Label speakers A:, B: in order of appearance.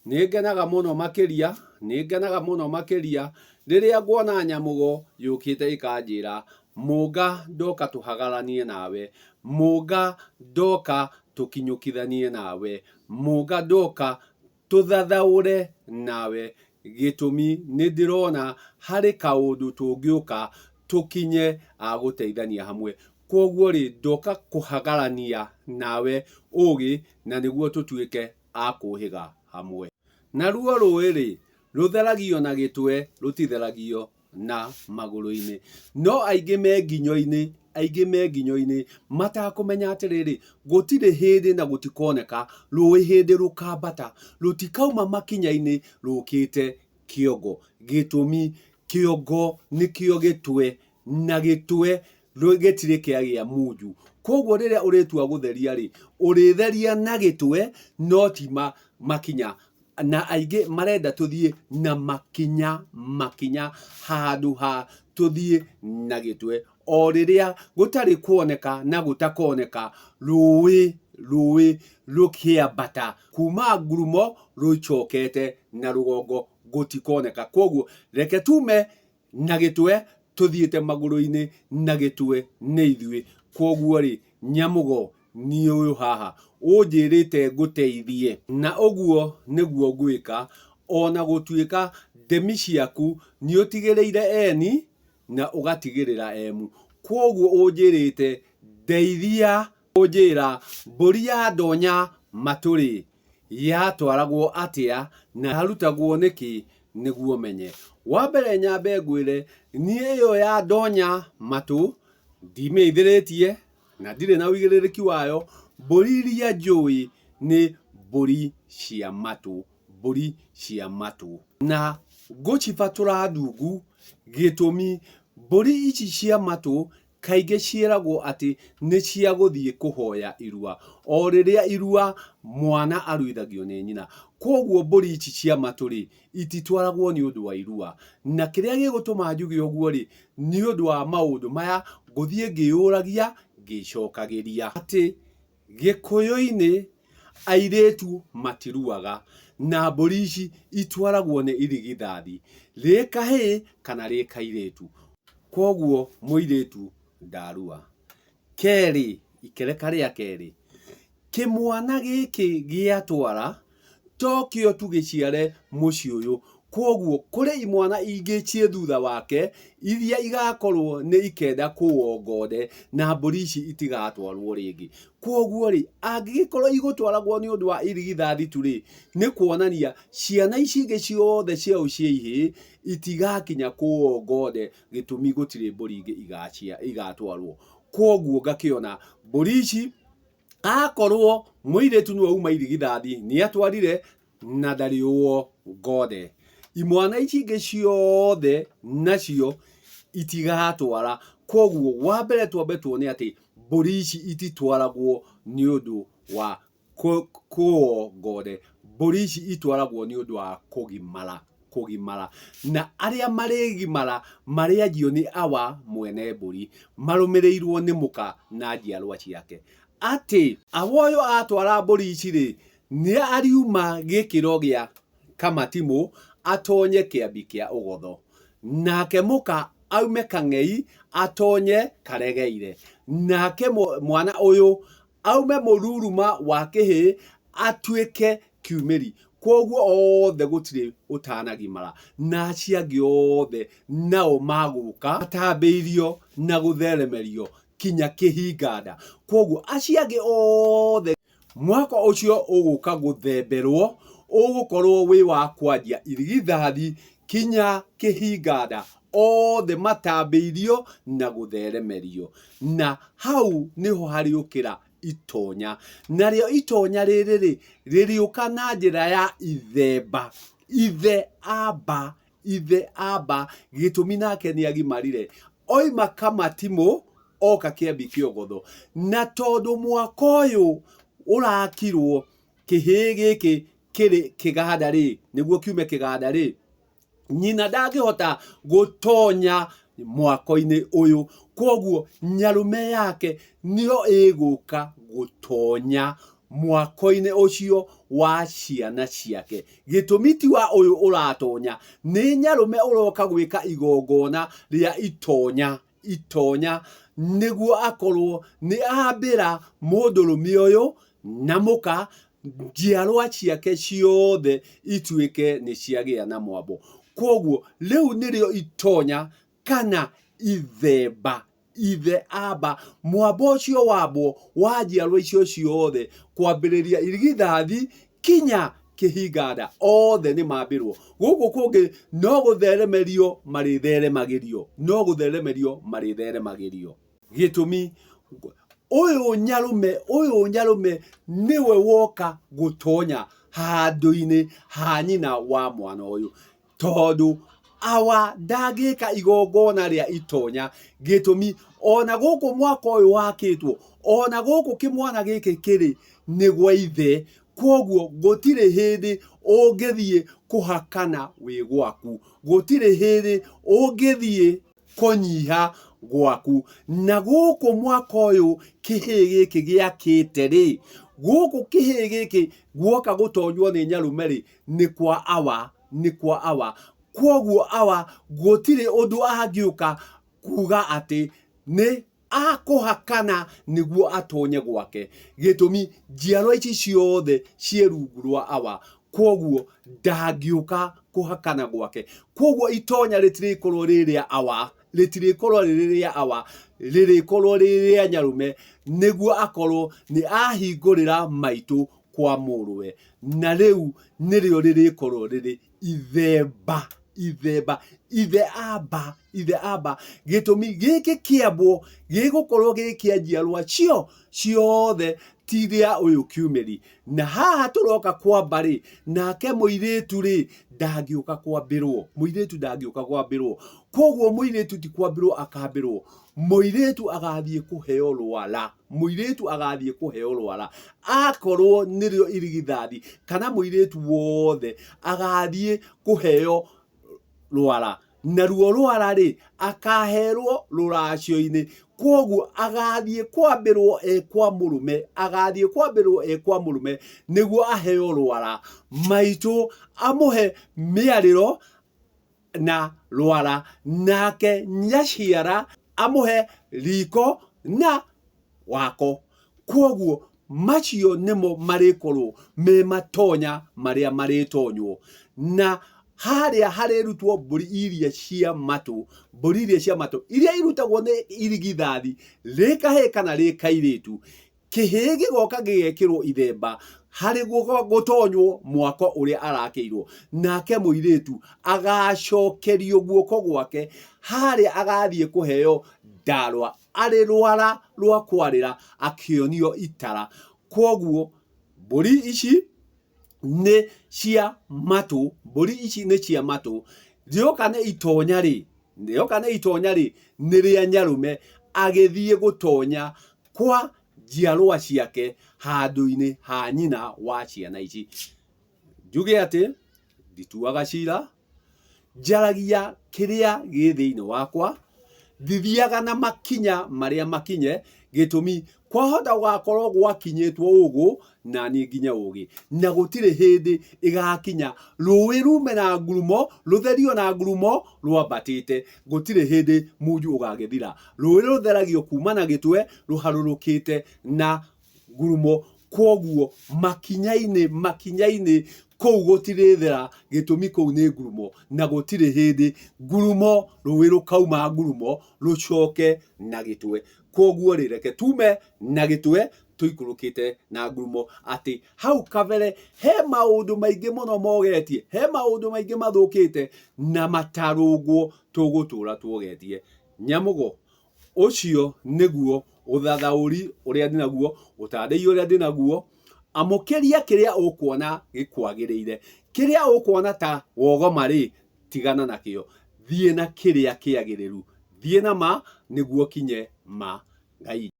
A: Nĩngenaga mũno makĩria rĩrĩa nguona Nyamugo yũkĩte ikanjĩra mũnga ndoka tũhagaranie nawe, mũnga ndoka tũkinyũkithanie nawe, mũnga ndoka tũthathaũre nawe. Gĩtũmi nĩndĩrona harĩ kaũndũ tũngĩũka tũkinye agũteithania hamwe. Koguo rĩ, ndoka kũhagarania nawe ũgĩ na nĩguo tũtuĩke akũhĩga hamwe. Naruo rũĩ rĩ, rũtheragio na gĩtwe, rũtitheragio na magũrũ-inĩ. No aingĩ me nginyo-inĩ matakũmenya atĩrĩrĩ, gũtirĩ hĩndĩ na gũtikoneka rũĩ hĩndĩ rũkambata rũtikauma makinya-inĩ rũkĩte kĩongo. Gĩtũmi kĩongo nĩkĩo gĩtwe, na gĩtwe gĩtirĩ kĩagĩa munju. Koguo rĩrĩa ũrĩtua gũtheria rĩ, ũrĩtheria na gĩtwe no ti makinya. Na aingĩ marenda tũthiĩ na makinya handũ ha tũthiĩ na gĩtwe. O rĩrĩa gũtarĩ kuoneka na gũtakoneka rũĩ rũkĩambata kuma ngurumo rũcokete na rũgongo gũtikoneka. Koguo reke tume na gĩtwe tũthiĩte magũrũ-inĩ na gĩtwe nĩ ithuĩ. Koguo rĩ, Nyamugo niĩ ũyũ haha ũnjĩrĩte ngũteithie, na ũguo nĩguo ngwĩka, ona gũtuĩka ndemi ciaku nĩ ũtigĩrĩire eni na ũgatigĩrĩra emu. Koguo ũnjĩrĩte ndeithia, ũnjĩra mbũri ya ndonya matũ-rĩ yatwaragwo atĩa na yarutagwo nĩkĩ nĩguo menye. Wa mbere nyambe ngwĩre niĩ ĩyo ya ndonya matũ ndimĩithĩrĩtie na ndirĩ na ũigĩrĩrĩki wayo. Mbũri iria njũĩ nĩ mbũri cia matũ, na ngũcibatũra ndungu. Gĩtũmi mbũri ici cia matũ kaingĩ ciĩragwo atĩ nĩ cia gũthiĩ kũhoya irua, o rĩrĩa irua mwana aruithagio nĩ nyina. Koguo mbũri ici cia matũ-rĩ ititwaragwo nĩ ũndũ wa irua, na kĩrĩa gĩgũtũma njuge ũguo rĩ, nĩ ũndũ wa maũndũ maya ngũthiĩ ngĩyũragia ngĩcokagĩria. Atĩ Gĩkũyũ-inĩ airĩtu matiruaga, na mbũri ici itwaragwo nĩ irigithathi, rĩ kahĩĩ kana rĩ kairĩtu. Koguo mũirĩtu ndarua. Kerĩ, ikereka rĩa kerĩ, kĩmwana gĩkĩ gĩatwara to kĩo tu gĩciare mũciĩ ũyũ. Koguo kũrĩ imwana ingĩ ciĩ thutha wake iria igakorwo nĩ ikenda kũwongonde na mbũri ici itigatwarwo rĩngĩ. Koguo rĩ, angĩgĩkorwo igũtwaragwo nĩ ũndũ wa irigithathi tu rĩ, nĩ kuonania ciana ici ingĩ ciothe ciao ciĩ ihĩĩ itigakinya kũwongonde, gĩtũmi gũtirĩ mbũri ingĩ igatwarwo. Koguo ngakĩona mbũri ici akorwo mũirĩtu nĩwe uma irigithathi nĩ atwarire na ndarĩ ũwongonde, imwana ici ingĩ ciothe nacio itigatwara. Koguo wa mbere twambe tuone atĩ mbũri ici ititwaragwo nĩ ũndũ wa kũwongonde, mbũri ici itwaragwo nĩ ũndũ wa kũgimara. Na arĩa marĩgimara marĩagio nĩ awa mwene mbũri, marũmĩrĩirwo nĩ mũka na njiarwa ciake. Atĩ awa ũyũ atwara mbũri ici rĩ, nĩ ariuma gĩkĩro gĩa Kamatimũ atonye kĩambi kĩa Ũgotho, nake mũka aume Kang'ei atonye Karegeire, nake mwana ũyũ aume Mũruruma wa Kĩhĩ atuĩke Kiumĩri. Koguo othe gũtirĩ ũtanagimara, na acio angĩ othe nao magũka matambĩirio na gũtheremerio kinya kĩhinganda. Koguo acio angĩ othe mwaka ũcio ũgũka gũthemberwo ũgũkorwo wĩ wa kwanjia irigithathi kinya kĩhinganda, othe matambĩirio na gũtheremerio. Na hau nĩho harĩũkĩra itonya, narĩo itonya rĩrĩ rĩ, rĩrĩũka na njĩra ya ithemba. Ithe amba gĩtũmi nake nĩ agimarire, oima Kamatimũ oka kĩambi kĩa Ũgotho, na tondũ mwaka ũyũ ũrakirwo kĩhĩĩ gĩkĩ kĩrĩ kĩganda rĩ, nĩguo kiume kĩganda rĩ, nyina ndangĩhota gũtonya mwaka-inĩ ũyũ. Koguo nyarume yake nĩyo ĩgũka gũtonya mwako-inĩ ũcio wa ciana ciake. Gĩtũmi ti wa ũyũ ũratonya, nĩ nyarũme ũroka gwĩka igongona rĩa itonya nĩguo akorwo nĩ ambĩra mũndũrũme ũyũ na mũka njiarwa ciake ciothe ituĩke nĩ ciagĩa na mwambo. Koguo rĩu nĩrĩo itonya kana ithemba, ithe amba, mwambo ũcio wambwo wa njiarwa icio ciothe kwambĩrĩria irigithathi kinya kĩhinganda, othe nĩ mambĩrwo. Gũkũ kũngĩ no gũtheremerio marĩtheremerio. Gĩtũmi ũyũ nyarume nĩwe woka gũtonya handũ-inĩ ha nyina wa mwana ũyũ, tondũ awa ndangĩka igongona rĩa itonya. Gĩtũmi ona gũkũ mwaka ũyũ wakĩtwo, ona gũkũ kĩmwana gĩkĩ kĩrĩ nĩ gwa ithe, koguo gũtirĩ hĩndĩ ũngĩthiĩ kũhakana wĩ gwaku, gũtirĩ hĩndĩ ũngĩthiĩ kũnyiha gwaku. Na gũkũ mwaka ũyũ kĩhĩĩ gĩkĩ gĩakĩte rĩ, gũkũ kĩhĩĩ gĩkĩ guoka gũtonywo nĩ nyarume rĩ, nĩ kwa awa. Koguo awa gũtirĩ ũndũ angĩũka kuga atĩ nĩ akũhakana nĩguo atonye gwake. Gĩtũmi njiarwa ici ciothe ciĩ rungu rwa awa, koguo ndangĩũka kũhakana gwake. Koguo itonya rĩtirĩkorwo rĩrĩa awa, rĩtirĩkorwo rĩrĩa awa, rĩrĩkorwo rĩrĩa nyarume, nĩguo akorwo nĩ ahingũrĩra maitũ kwa mũrũwe. Na rĩu nĩrĩo rĩrĩkorwo rĩrĩ ithemba, ithe amba. Gĩtũmi gĩkĩ kĩambwo gĩgũkorwo gĩkĩa njiarwa ciothe ti rĩa ũyũ kiumĩri. Na haha tũroka kwamba rĩ, nake mũirĩtu rĩ, ndangĩũka kwambĩrwo. Koguo mũirĩtu ti kwambĩrwo akambĩrwo, mũirĩtu agathiĩ kũheo rwara, akorwo nĩrĩo irigithathi, kana mũirĩtu wothe agathiĩ kũheo rwara. Naruo rwara rĩ, akaherwo rũracio-inĩ. Koguo agathiĩ kwambĩrwo kwa mũrũme, nĩguo aheo rwara. Maitũ amũhe mĩarĩro na rwara, nake nyaciara amũhe riko na wako. Koguo macio nĩmo marĩkorwo me matonya marĩa marĩtonywo. Na harĩa harĩrutwo mbũri iria cia matũ, iria irutagwo nĩ irigithathi rĩ kahĩĩ kana rĩ kairĩtu. Kĩhĩĩ gĩgoka gĩgekĩrwo ithemba harĩ gũtonywo mwaka ũrĩa arakĩirwo. Nake mũirĩtu agacokerio guoko gwake, harĩa agathiĩ kũheo ndarwa arĩ rwara rwa kwarĩra, akĩonio itara. Koguo mbũri ici nĩ cia matũ, rĩoka nĩ itonya rĩ, nĩ rĩa nyarume agĩthiĩ gũtonya kwa njiarwa ciake handũ-inĩ ha nyina wa ciana ici. Njuge atĩ ndituaga cira, njaragia kĩrĩa gĩ thĩinĩ wakwa, thithiaga na makinya marĩa makinye. Gĩtũmi kwahota gũgakorwo gwakinyĩtwo ũgũ na niĩ nginya ũgĩ, na gũtirĩ hĩndĩ ĩgakinya rũĩ rume na ngurumo, rũtherio na ngurumo rwambatĩte. Gũtirĩ hĩndĩ munju ũgagĩthira. Rũĩ rũtheragio kuma na gĩtwe rũharũrũkĩte na ngurumo. Koguo makinya-inĩ kũu gũtirĩthera, gĩtũmi kũu nĩ ngurumo, na gũtirĩ hĩndĩ ngurumo, rũĩ rũkauma ngurumo rũcoke na gĩtwe. Koguo rĩ, reke tume na gĩtwe tũikũrũkĩte na ngurumo. Atĩ hau kabere he maũndũ maingĩ mũno mogetie, he maũndũ maingĩ mathũkĩte, na matarũngwo tũgũtũra tuogetie. Nyamũgo, ũcio nĩguo ũthathaũri ũrĩa ndĩnaguo, ũtandĩi ũrĩa ndĩnaguo. Amũkĩria kĩrĩa ũkuona gĩkwagĩrĩire, kĩrĩa ũkuona ta wogoma rĩ, tigana nakĩo, thiĩ na kĩrĩa kĩagĩrĩru, thiĩ na ma nĩguo kinye ma. Ngai